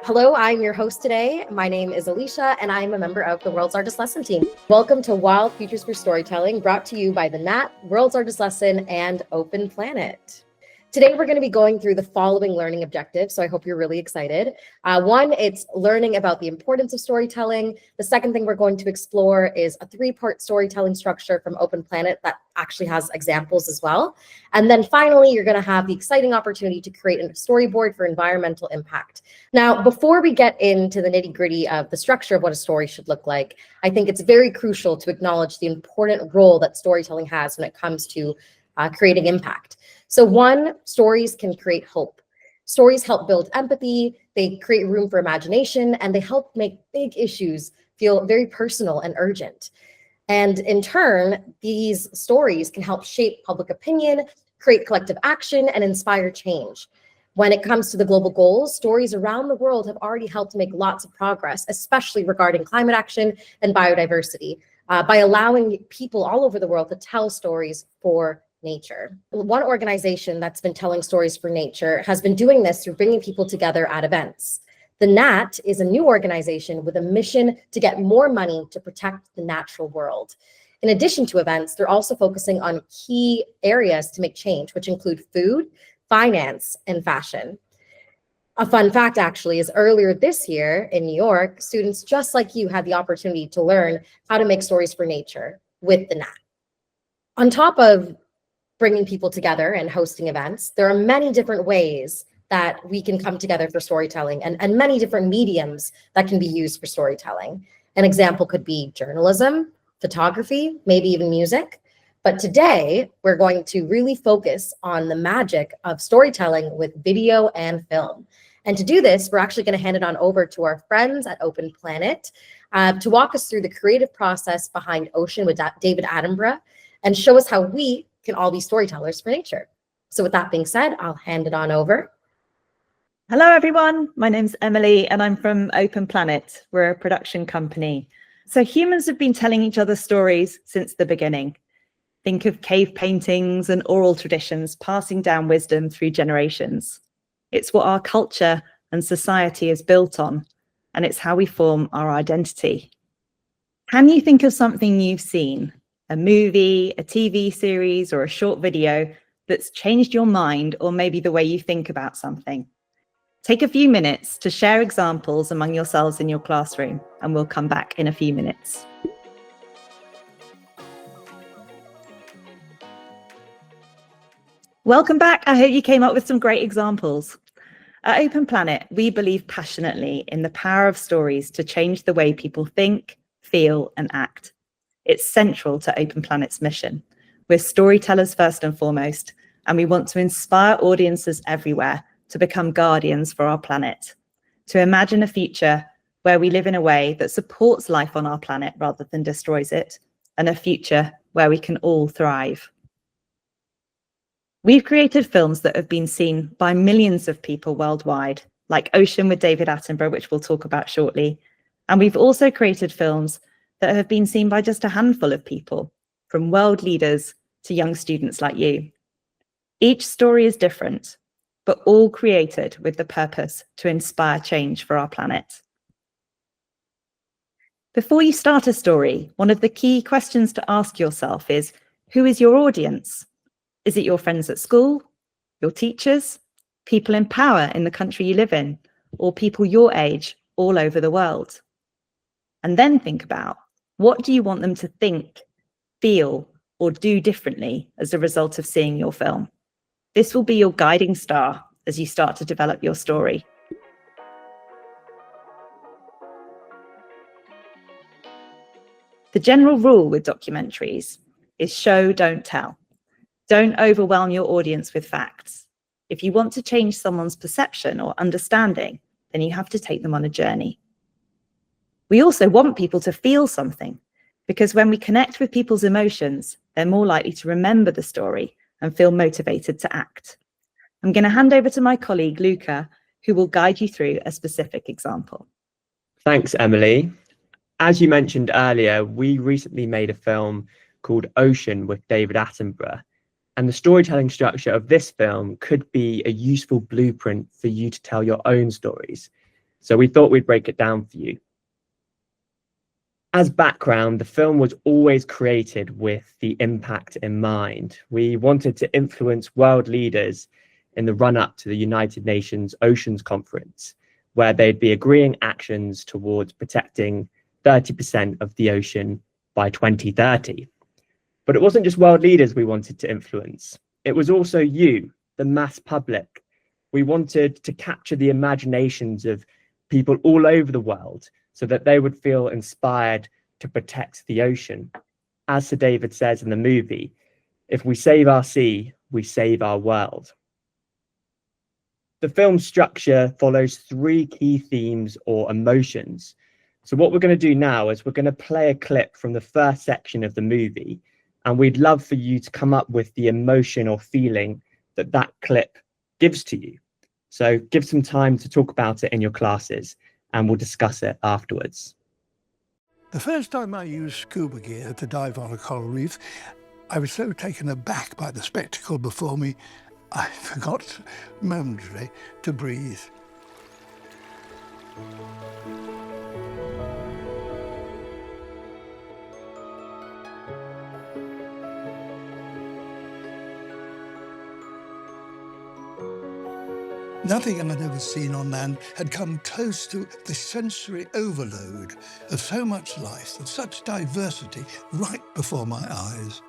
Hello, I'm your host today. My name is Alicia, and I'm a member of the World's Largest Lesson team. Welcome to Wild Futures for Storytelling, brought to you by the NAT, World's Largest Lesson, and Open Planet. Today, we're going to be going through the following learning objectives, so I hope you're really excited. One, it's learning about the importance of storytelling. The second thing we're going to explore is a three-part storytelling structure from Open Planet that actually has examples as well. And then finally, you're going to have the exciting opportunity to create a storyboard for environmental impact. Now, before we get into the nitty-gritty of the structure of what a story should look like, I think it's very crucial to acknowledge the important role that storytelling has when it comes to creating impact. So one, stories can create hope. Stories help build empathy, they create room for imagination, and they help make big issues feel very personal and urgent. And in turn, these stories can help shape public opinion, create collective action, and inspire change. When it comes to the global goals, stories around the world have already helped make lots of progress, especially regarding climate action and biodiversity, by allowing people all over the world to tell stories for nature. One organization that's been telling stories for nature has been doing this through bringing people together at events. The NAT is a new organization with a mission to get more money to protect the natural world. In addition to events, they're also focusing on key areas to make change, which include food, finance, and fashion. A fun fact, actually, is earlier this year in New York, students just like you had the opportunity to learn how to make stories for nature with the NAT. On top of bringing people together and hosting events, there are many different ways that we can come together for storytelling and many different mediums that can be used for storytelling. An example could be journalism, photography, maybe even music. But today, we're going to really focus on the magic of storytelling with video and film. And to do this, we're actually going to hand it on over to our friends at Open Planet to walk us through the creative process behind Ocean with David Attenborough and show us how we can all be storytellers for nature. So with that being said, I'll hand it on over. Hello, everyone. My name's Emily, and I'm from Open Planet. We're a production company. So humans have been telling each other stories since the beginning. Think of cave paintings and oral traditions passing down wisdom through generations. It's what our culture and society is built on, and it's how we form our identity. Can you think of something you've seen, a movie, a TV series, or a short video that's changed your mind or maybe the way you think about something? Take a few minutes to share examples among yourselves in your classroom, and we'll come back in a few minutes. Welcome back. I hope you came up with some great examples. At Open Planet, we believe passionately in the power of stories to change the way people think, feel, and act. It's central to Open Planet's mission. We're storytellers first and foremost, and we want to inspire audiences everywhere to become guardians for our planet, to imagine a future where we live in a way that supports life on our planet rather than destroys it, and a future where we can all thrive. We've created films that have been seen by millions of people worldwide, like Ocean with David Attenborough, which we'll talk about shortly. And we've also created films that have been seen by just a handful of people, from world leaders to young students like you. Each story is different, but all created with the purpose to inspire change for our planet. Before you start a story, one of the key questions to ask yourself is, who is your audience? Is it your friends at school, your teachers, people in power in the country you live in, or people your age all over the world? And then think about, what do you want them to think, feel, or do differently as a result of seeing your film? This will be your guiding star as you start to develop your story. The general rule with documentaries is show, don't tell. Don't overwhelm your audience with facts. If you want to change someone's perception or understanding, then you have to take them on a journey. We also want people to feel something, because when we connect with people's emotions, they're more likely to remember the story and feel motivated to act. I'm going to hand over to my colleague, Luca, who will guide you through a specific example. Thanks, Emily. As you mentioned earlier, we recently made a film called Ocean with David Attenborough. And the storytelling structure of this film could be a useful blueprint for you to tell your own stories. So we thought we'd break it down for you. As background, the film was always created with the impact in mind. We wanted to influence world leaders in the run-up to the United Nations Oceans Conference, where they'd be agreeing actions towards protecting 30% of the ocean by 2030. But it wasn't just world leaders we wanted to influence. It was also you, the mass public. We wanted to capture the imaginations of people all over the world so that they would feel inspired to protect the ocean. As Sir David says in the movie, if we save our sea, we save our world. The film's structure follows 3 key themes or emotions. So what we're going to do now is we're going to play a clip from the first section of the movie, and we'd love for you to come up with the emotion or feeling that that clip gives to you. So give some time to talk about it in your classes, and we'll discuss it afterwards. The first time I used scuba gear to dive on a coral reef, I was so taken aback by the spectacle before me, I forgot momentarily to breathe. Nothing I'd ever seen on land had come close to the sensory overload of so much life, of such diversity, right before my eyes.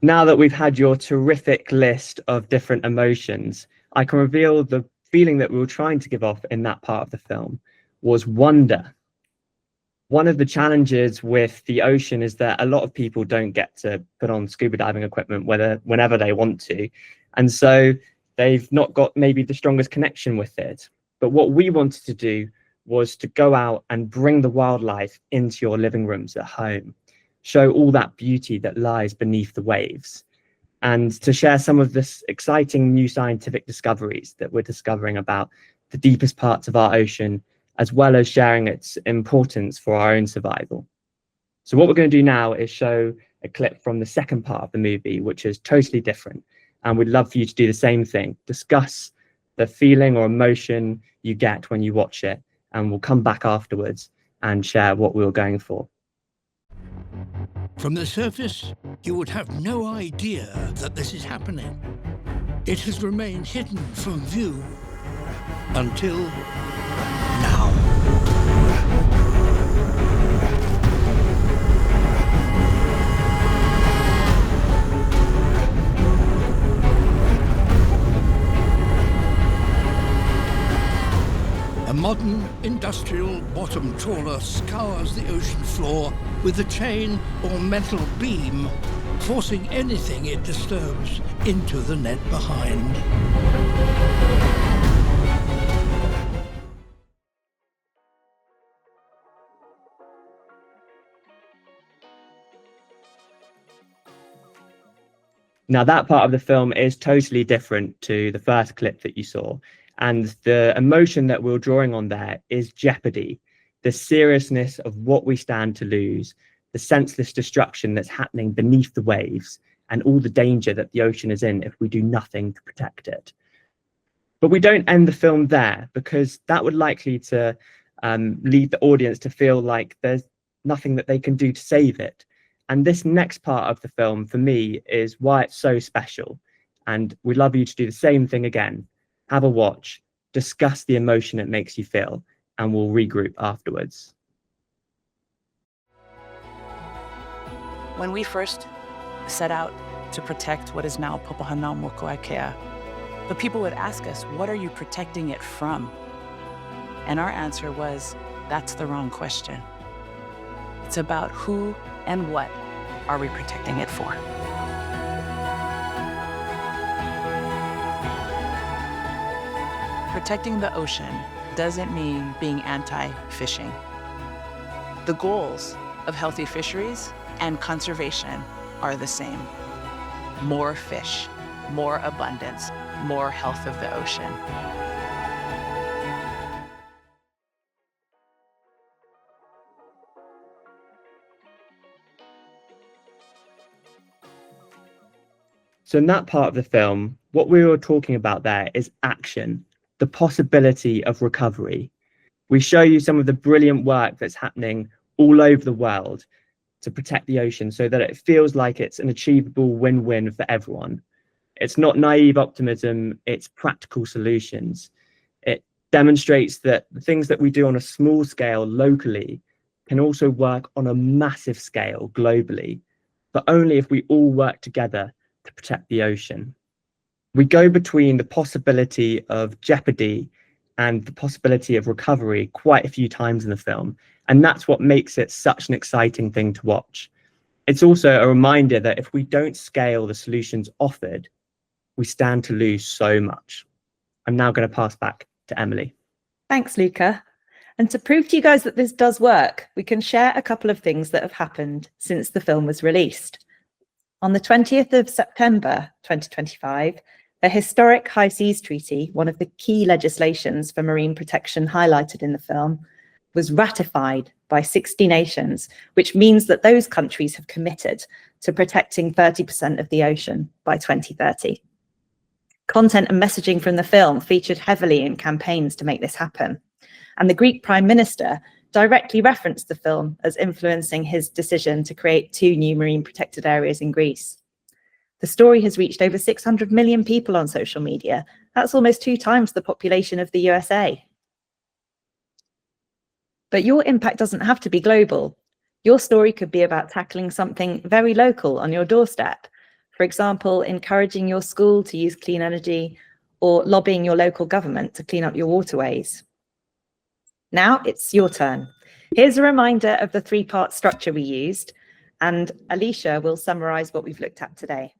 Now that we've had your terrific list of different emotions, I can reveal the feeling that we were trying to give off in that part of the film was wonder. One of the challenges with the ocean is that a lot of people don't get to put on scuba diving equipment whenever they want to. And so they've not got maybe the strongest connection with it. But what we wanted to do was to go out and bring the wildlife into your living rooms at home, show all that beauty that lies beneath the waves, and to share some of this exciting new scientific discoveries that we're discovering about the deepest parts of our ocean, as well as sharing its importance for our own survival. So what we're going to do now is show a clip from the second part of the movie, which is totally different. And we'd love for you to do the same thing. Discuss the feeling or emotion you get when you watch it, and we'll come back afterwards and share what we were going for. From the surface, you would have no idea that this is happening. It has remained hidden from view until now. A modern industrial bottom trawler scours the ocean floor with a chain or metal beam, forcing anything it disturbs into the net behind. Now, that part of the film is totally different to the first clip that you saw. And the emotion that we're drawing on there is jeopardy, the seriousness of what we stand to lose, the senseless destruction that's happening beneath the waves, and all the danger that the ocean is in if we do nothing to protect it. But we don't end the film there, because that would likely to lead the audience to feel like there's nothing that they can do to save it. And this next part of the film, for me, is why it's so special. And we'd love you to do the same thing again. Have a watch, discuss the emotion it makes you feel, and we'll regroup afterwards. When we first set out to protect what is now Papahanaumokuakea, the people would ask us, what are you protecting it from? And our answer was, that's the wrong question. It's about who and what are we protecting it for? Protecting the ocean doesn't mean being anti-fishing. The goals of healthy fisheries and conservation are the same. More fish, more abundance, more health of the ocean. So in that part of the film, what we were talking about there is action, the possibility of recovery. We show you some of the brilliant work that's happening all over the world to protect the ocean so that it feels like it's an achievable win-win for everyone. It's not naive optimism, it's practical solutions. It demonstrates that the things that we do on a small scale locally can also work on a massive scale globally, but only if we all work together to protect the ocean. We go between the possibility of jeopardy and the possibility of recovery quite a few times in the film, and that's what makes it such an exciting thing to watch. It's also a reminder that if we don't scale the solutions offered, we stand to lose so much. I'm now going to pass back to Emily. Thanks, Luca. And to prove to you guys that this does work, we can share a couple of things that have happened since the film was released. On the 20th of September 2025, the historic High Seas Treaty, one of the key legislations for marine protection highlighted in the film, was ratified by 60 nations, which means that those countries have committed to protecting 30% of the ocean by 2030. Content and messaging from the film featured heavily in campaigns to make this happen. And the Greek Prime Minister directly referenced the film as influencing his decision to create 2 new marine protected areas in Greece. The story has reached over 600 million people on social media. That's almost 2 times the population of the USA. But your impact doesn't have to be global. Your story could be about tackling something very local on your doorstep. For example, encouraging your school to use clean energy or lobbying your local government to clean up your waterways. Now it's your turn. Here's a reminder of the 3-part structure we used, and Alicia will summarize what we've looked at today.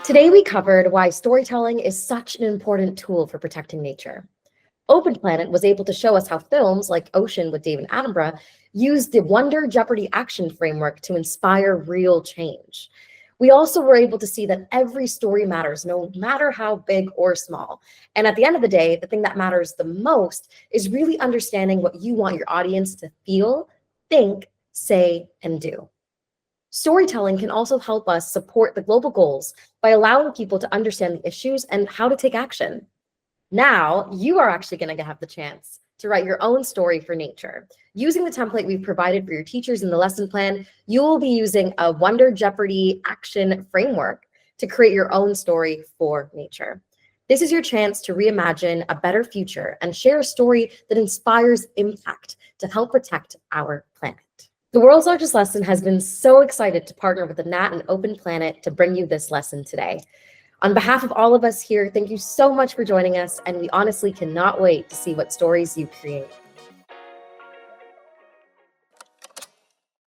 Today we covered why storytelling is such an important tool for protecting nature. Open Planet was able to show us how films like Ocean with David Attenborough use the Wonder Jeopardy action framework to inspire real change. We also were able to see that every story matters, no matter how big or small. And at the end of the day, the thing that matters the most is really understanding what you want your audience to feel, think, say, and do. Storytelling can also help us support the global goals by allowing people to understand the issues and how to take action. Now, you are actually going to have the chance to write your own story for nature. Using the template we've provided for your teachers in the lesson plan, you will be using a Wonder Jeopardy action framework to create your own story for nature. This is your chance to reimagine a better future and share a story that inspires impact to help protect our planet. The World's Largest Lesson has been so excited to partner with the NAT and Open Planet to bring you this lesson today. On behalf of all of us here, thank you so much for joining us, and we honestly cannot wait to see what stories you create.